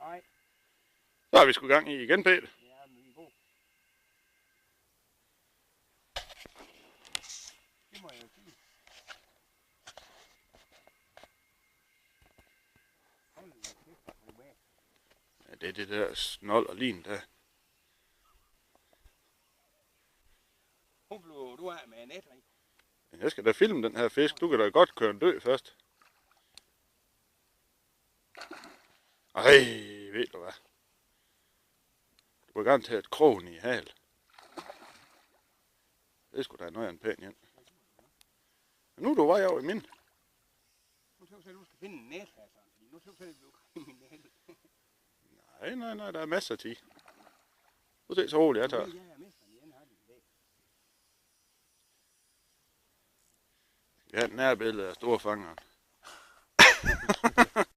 Nej. Så er vi sgu i gang i igen, Peter. Ja, men vi er god. Det må jeg jo sige. Hold da kæft, hvor er du med. Ja, det er det der snold og lin der. Hvor blev du af med net, ikke? Jeg skal da filme den her fisk. Du kan da godt køre en død først. Ej, ved du hvad? Du var garanteret krogen i hal. Det skulle da noget af en pæn igen. Men nu er du vej over i min. Nu tror jeg, at du skal finde en net her, sådan. Fordi nu tror jeg, at du kan finde en net. Nej, der er masser af tid. Nu er det så roligt, jeg tager. Ja, jeg er mester igen, har den i dag. Vi har et nærbillede af storfangeren.